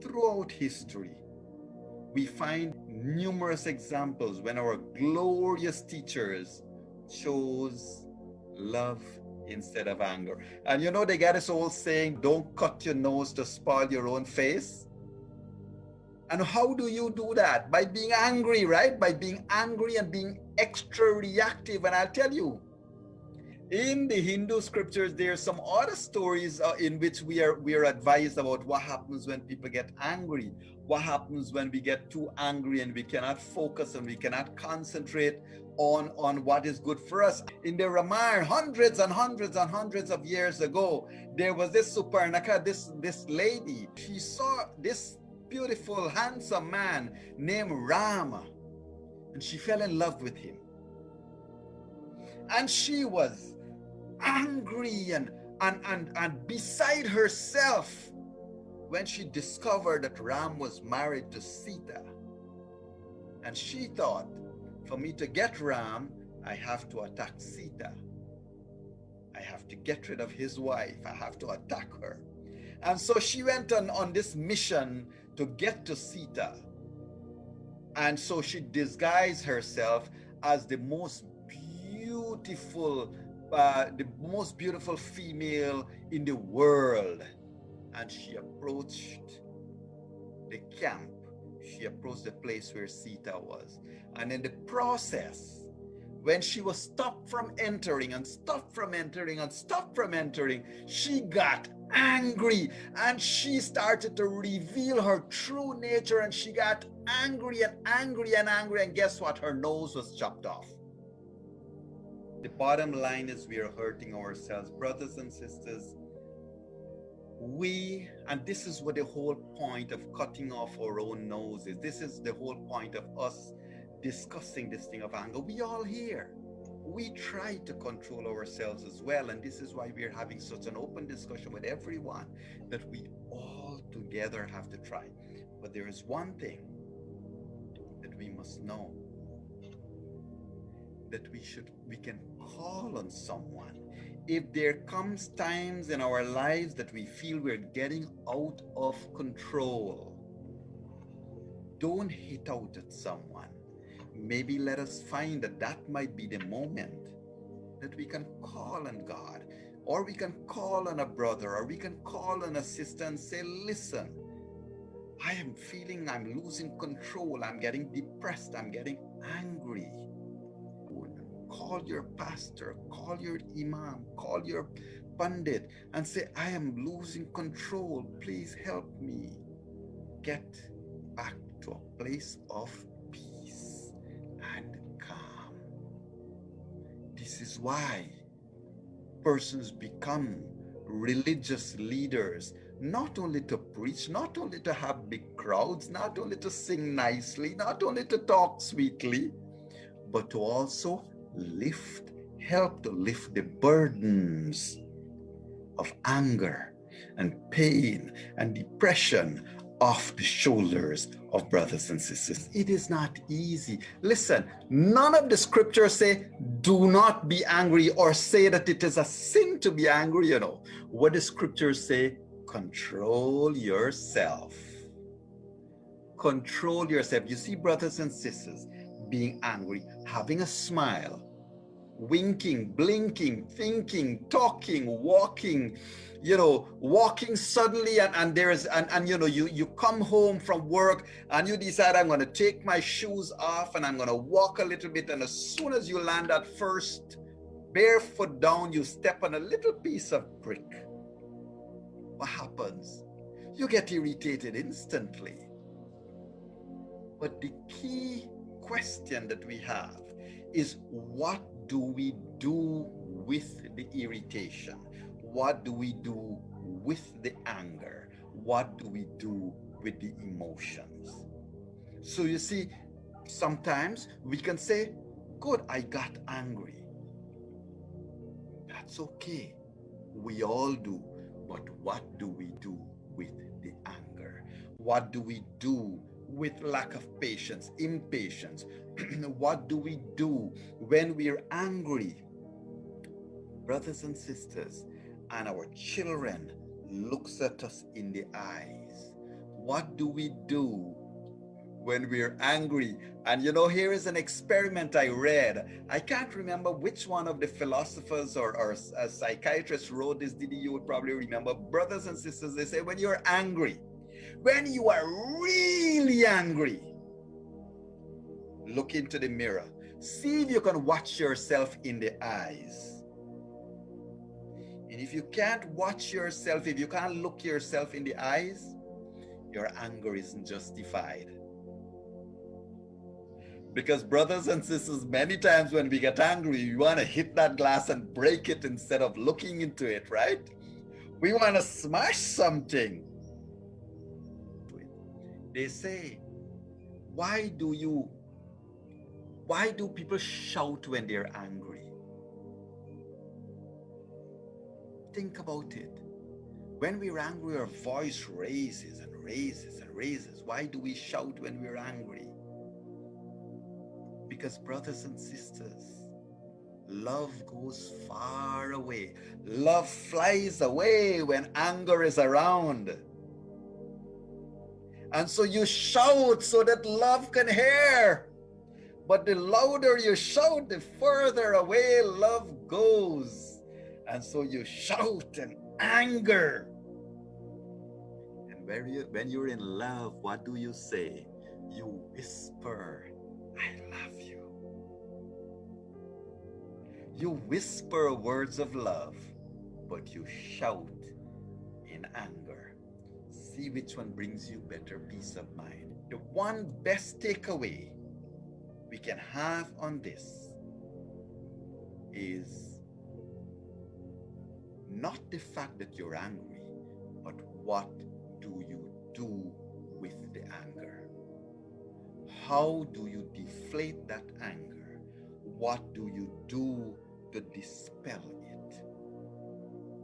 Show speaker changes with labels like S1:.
S1: throughout history, we find numerous examples when our glorious teachers chose love instead of anger. And you know, they got this old saying, don't cut your nose to spoil your own face. And how do you do that? By being angry, right? By being angry and being extra reactive. And I'll tell you, in the Hindu scriptures, there are some other stories in which we are advised about what happens when people get angry, what happens when we get too angry and we cannot focus and we cannot concentrate on what is good for us. In the Ramayana, hundreds and hundreds and hundreds of years ago, there was this Suparnaka, this lady. She saw this beautiful, handsome man named Rama, and she fell in love with him. And she was angry and beside herself when she discovered that Ram was married to Sita. And she thought, for me to get Ram, I have to attack Sita. I have to get rid of his wife. I have to attack her. And so she went on this mission to get to Sita. And so she disguised herself as the most beautiful female in the world. And she approached the camp. She approached the place where Sita was. And in the process, when she was stopped from entering and stopped from entering and stopped from entering, she got angry and she started to reveal her true nature, and she got angry and angry and angry, and guess what? Her nose was chopped off. The bottom line is we are hurting ourselves, brothers and sisters. And this is what the whole point of cutting off our own nose is. This is the whole point of us discussing this thing of anger. We all here. We try to control ourselves as well. And this is why we're having such an open discussion with everyone, that we all together have to try. But there is one thing that we must know, that we can call on someone. If there comes times in our lives that we feel we're getting out of control, don't hit out at someone. Maybe let us find that might be the moment that we can call on God, or we can call on a brother, or we can call on a sister and say, listen, I am feeling I'm losing control. I'm getting depressed. I'm getting angry. Call your pastor, call your imam, call your pundit and say, I am losing control. Please help me get back to a place of peace and calm. This is why persons become religious leaders, not only to preach, not only to have big crowds, not only to sing nicely, not only to talk sweetly, but to also help to lift the burdens of anger and pain and depression off the shoulders of brothers and sisters. It is not easy. Listen, none of the scriptures say do not be angry or say that it is a sin to be angry. You know what the scriptures say? Control yourself. Control yourself. You see, brothers and sisters, being angry, having a smile, winking, blinking, thinking, talking, walking, walking suddenly, and you come home from work and you decide, I'm going to take my shoes off and I'm going to walk a little bit, and as soon as you land that first barefoot down, you step on a little piece of brick. What happens? You get irritated instantly. But the key question that we have is, what do we do with the irritation? What do we do with the anger? What do we do with the emotions? So you see, sometimes we can say, good, I got angry. That's okay. We all do. But what do we do with the anger? What do we do with lack of patience, impatience? What do we do when we're angry? Brothers and sisters, and our children looks at us in the eyes. What do we do when we're angry? And you know, here is an experiment I read. I can't remember which one of the philosophers or psychiatrists wrote this. Didi, you would probably remember. Brothers and sisters, they say when you're angry, when you are really angry, look into the mirror. See if you can watch yourself in the eyes. And if you can't watch yourself, if you can't look yourself in the eyes, your anger isn't justified. Because brothers and sisters, many times when we get angry, we want to hit that glass and break it instead of looking into it, right? We want to smash something. They say, why do people shout when they're angry? Think about it. When we're angry, our voice raises and raises and raises. Why do we shout when we're angry? Because brothers and sisters, love goes far away. Love flies away when anger is around. And so you shout so that love can hear. But the louder you shout, the further away love goes. And so you shout in anger. And when you're in love, what do you say? You whisper, I love you. You whisper words of love, but you shout in anger. See which one brings you better peace of mind. The one best takeaway we can have on this is not the fact that you're angry, but what do you do with the anger? How do you deflate that anger? What do you do to dispel it?